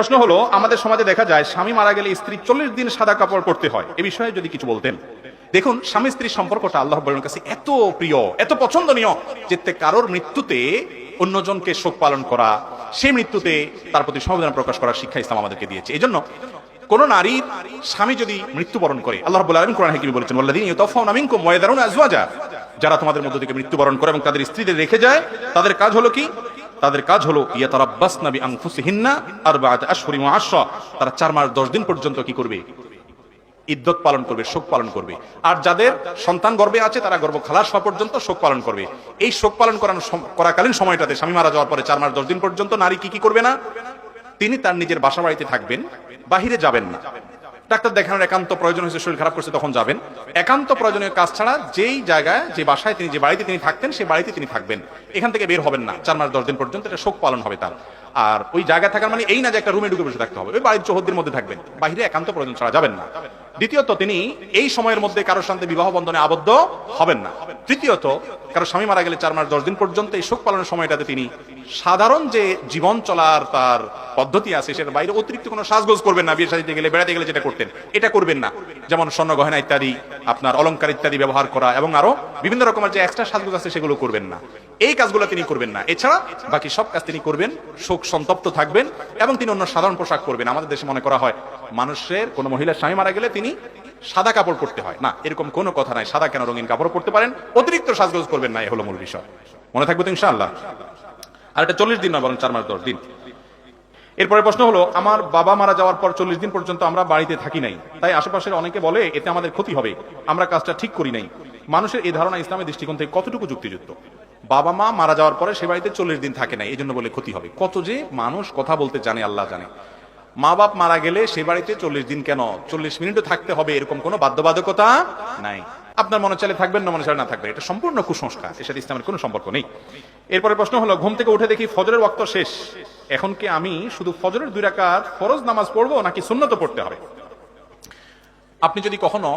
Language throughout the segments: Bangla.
প্রশ্ন হলো, আমাদের সমাজে দেখা যায় স্বামী মারা গেলে স্ত্রী 40 দিন সাদা কাপড় পরতে হয়, এ বিষয়ে যদি কিছু বলতেন। দেখুন, স্বামী স্ত্রীর সম্পর্কটা আল্লাহ রাব্বুল কাছে এত প্রিয়, এত পছন্দনীয় যে কারোর মৃত্যুতে অন্যজনকে শোক পালন করা, সেই মৃত্যুতে তার প্রতি সমবেদনা প্রকাশ করার শিক্ষা ইসলাম আমাদেরকে দিয়েছে। এই জন্য কোন নারীর স্বামী যদি মৃত্যুবরণ করে, আল্লাহ রাব্বুল আলামিন কোরআন হাকিমে বলেছেন, ওয়াল্লাযীনা ইউতাওফাউনা মিনকুম ওয়া ইয়াযারুনা আজওয়াজা, যারা তোমাদের মধ্য থেকে মৃত্যুবরণ করে এবং তাদের স্ত্রীদের রেখে যায়, তাদের কাজ হলো কি? তাদের কাজ হলো ইয়াতারাব্বাসনা বিআনফুসিহিন্না আরবাআত আশহুরিন ওয়া আশরা, তারা 4 মাস 10 দিন পর্যন্ত কি করবে? ইদ্যত পালন করবে, শোক পালন করবে। আর যাদের সন্তান গর্ভে আছে তারা গর্ভ খালাস হওয়া পর্যন্ত শোক পালন করবে। এই শোক পালন করাকালীন সময়টাতে স্বামী মারা যাওয়ার পরে 4 মাস 10 দিন পর্যন্ত নারী কি করবে না? তিনি তার নিজের বাসা বাড়িতে থাকবেন, বাহিরে যাবেন না। ডাক্তার দেখানোর একান্ত প্রয়োজন হয়েছে, শরীর খারাপ করছে, তখন যাবেন। একান্ত প্রয়োজনীয় কাজ ছাড়া যেই জায়গায়, যে বাসায় তিনি, যে বাড়িতে তিনি থাকতেন, সেই বাড়িতে তিনি থাকবেন, এখান থেকে বের হবেন না 4 মাস 10 দিন পর্যন্ত। এটা শোক পালন হবে তার। আর ওই জায়গায় থাকার মানে এই না যে একটা রুমে ঢুকে বসে থাকতে হবে, ওই বাড়ির চৌহদ্দির মধ্যে থাকবেন, বাহিরে একান্ত প্রয়োজন ছাড়া যাবেন না। দ্বিতীয়ত, তিনি এই সময়ের মধ্যে কারোর সাথে বিবাহ বন্ধনে আবদ্ধ হবেন না। তৃতীয়ত, কারো স্বামী মারা গেলে 4 মাস 10 দিন পর্যন্ত এই শোক পালনের সময়টাতে তিনি সাধারণ যে জীবন চলার তার পদ্ধতি আছে সেটার বাইরে অতিরিক্ত কোনো সাজগোজ করবেন না। বিয়ে শাদীতে গেলে, বেড়াতে গেলে যেটা করতেন, এটা করবেন না। যেমন স্বর্ণ গহনা ইত্যাদি, আপনার অলংকার ইত্যাদি ব্যবহার করা, এবং আরো বিভিন্ন রকমের যে এক্সট্রা সাজগোজ আছে সেগুলো করবেন না। এই কাজগুলো তিনি করবেন না। এছাড়া বাকি সব কাজ তিনি করবেন, শোক সন্তপ্ত থাকবেন, এবং তিনি অন্য সাধারণ পোশাক পরবেন। আমাদের দেশে মনে করা হয় মানুষের, কোন মহিলার স্বামী মারা গেলে তিনি সাদা কাপড় পরতে হয়। না, এরকম কোনো কথা নাই। সাদা কেন, রঙিন কাপড় পরতে পারেন, অতিরিক্ত সাজগোজ করবেন না। এ হলো মূল বিষয়। মনে থাকবে তো ইনশাআল্লাহ? আর এটা 40 দিন নয়, বরং 4 মাস 10 দিন। এরপরে প্রশ্ন হলো, আমার বাবা মারা যাওয়ার পর 40 দিন পর্যন্ত আমরা বাড়িতে থাকি নাই, তাই আশেপাশের অনেকে বলে এতে আমাদের ক্ষতি হবে, আমরা কাজটা ঠিক করি নাই। মানুষের এই ধারণা ইসলামের দৃষ্টিকোণ থেকে কতটুকু যুক্তিযুক্ত? বাবা মা মারা যাওয়ার পরে সে বাড়িতে 40 দিন থাকে নাই, এই জন্য বলে ক্ষতি হবে? কত যে মানুষ কথা বলতে জানে আল্লাহ জানে। মা বাপ মারা গেলে সে বাড়িতে 40 দিন কেন, 40 মিনিটও থাকতে হবে, এরকম কোনো বাধ্যবাধকতা নাই। আপনার মনে চাইলে থাকবেন, না মনে চাইলে না থাকবেন। এটা সম্পূর্ণ কুসংস্কার, এর সাথে ইসলামের কোনো সম্পর্ক নেই। এরপরে প্রশ্ন হলো, ঘুম থেকে উঠে দেখি ফজরের ওয়াক্ত শেষ, এখন কি আমি শুধু ফজরের 2 রাকাত ফরজ নামাজ পড়বো নাকি সুন্নত পড়তে হবে? আপনি যদি কখনো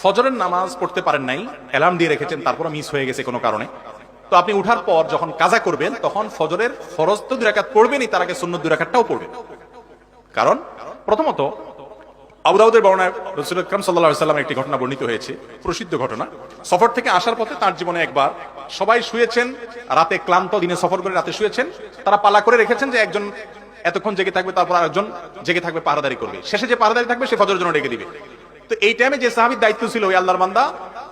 ফজরের নামাজ পড়তে পারেন নাই, অ্যালার্ম দিয়ে রেখেছেন, তারপর মিস হয়ে গেছে কোনো কারণে, তো আপনি উঠার পর যখন কাজা করবেন তখন ফজরের ফরজ তো 2 রাকাত পড়বেনই, তার আগে সুন্নত 2 রাকাতটাও পড়বেন। কারণ প্রথমত আবু দাউদের বর্ণনায় রাসূল আকরাম সাল্লাল্লাহু আলাইহি ওয়াসাল্লামের একটি ঘটনা বর্ণিত হয়েছে, প্রসিদ্ধ ঘটনা। সফর থেকে আসার পথে তার জীবনে একবার সবাই শুয়েছেন, রাতে ক্লান্ত, দিনে সফর করে রাতে শুয়েছেন, তারা পালা করে রেখেছেন যে একজন এতক্ষণ জেগে থাকবে, তারপর আরেকজন জেগে থাকবে, পাহারাদারি করবে। শেষে যে পাহারাদারি থাকবে সে ফজরের জন্য ডেকে দিবে। তো এই টাইমে যে সাহাবীর দায়িত্ব ছিল, ওই আল্লাহর বান্দা,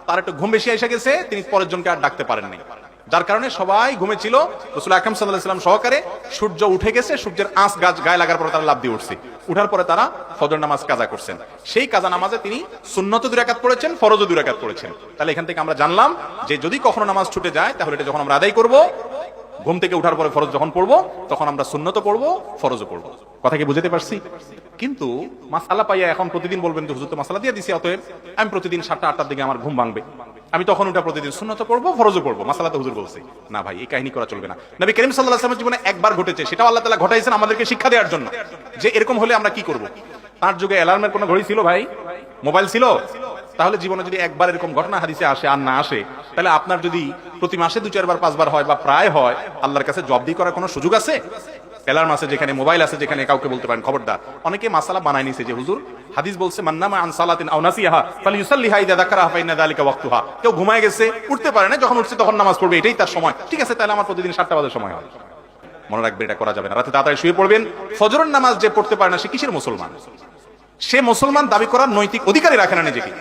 তার একটু ঘুম বেশি এসে গেছে, তিনি পরের জনকে আর ডাকতে পারেননি, যার কারণে সবাই ঘুমেছিল। রাসূল আকরাম সাল্লাল্লাহু আলাইহি ওয়াসাল্লাম সহকারে সূর্য উঠে গেছে, সূর্যের আঁচ গায়ে লাগার পরে তারা লাফ দিয়ে উঠছে। উঠার পরে তারা ফজর নামাজ কাজা করছেন। সেই কাজা নামাজে তিনি সুন্নত 2 রাকাত পড়েছেন, ফরজও 2 রাকাত পড়েছেন। তাহলে এখান থেকে আমরা জানলাম যে যদি কখনো নামাজ ছুটে যায়, তাহলে এটা যখন আমরা আদায় করব, ঘুম থেকে উঠার পরে ফরজ যখন পড়বো, তখন আমরা সুন্নতও পড়বো, ফরজও পড়বো। কথা কি বুঝতে পারছি? কিন্তু মাসআলা পাইয়া এখন প্রতিদিন বলবেন যে হুজুর তো মাসআলা দিয়ে দিছি, অতএব আমি প্রতিদিন 7টা 8টার দিকে আমার ঘুম ভাঙবে, আমি তখন ওটা প্রতিদিন সুন্নত পড়বো, ফরজও পড়বো, মাসআলা তো হুজুর বলছে। না ভাই, এই কাহিনী করা চলবে না। নবী করিম সাল্লাল্লাহু আলাইহি ওয়াসাল্লামের জীবনে একবার ঘটেছে, সেটাও আল্লাহ তাআলা ঘটাইছেন আমাদেরকে শিক্ষা দেওয়ার জন্য, যে এরকম হলে আমরা কি করব। তার যুগে অ্যালার্মের কোনো ঘড়ি ছিল ভাই? মোবাইল ছিল? তাহলে জীবনে যদি একবার এরকম ঘটনা হাদিসে আসে আর না আসে, তাহলে আপনার যদি প্রতি মাসে 2-4 বার 5 বার হয় বা প্রায় হয়, আল্লাহর কাছে জবাবদিহি করার কোনো সুযোগ আছে? অ্যালার্ম আছে যেখানে, মোবাইল আছে যেখানে, কাউকে বলতে পারেন খবরদার। অনেকে মাসালা বানায় নিছে যে হুজুর হাদিস বলছে মান নামা আন সালাতিন আও নাসিয়াহা ফালিয়ুসাল্লিহা ইযা যাকারাহা ফাইন্না যালিকা ওয়াক্তুহা। কেউ ঘুমায় গেছে, উঠতে পারে না, যখন উঠছে তখন নামাজ পড়বে, এটাই তার সময়। ঠিক আছে, তাহলে আমার প্রতিদিন 7টা বাজে সময় হয়। মনে রাখবেন, এটা করা যাবে না। রাতে তাড়াতাড়ি শুয়ে পড়বেন। ফজরের নামাজ যে পড়তে পারে না, সে কিসের মুসলমান? সে মুসলমান দাবি করার নৈতিক অধিকারই রাখে না নিজেকে।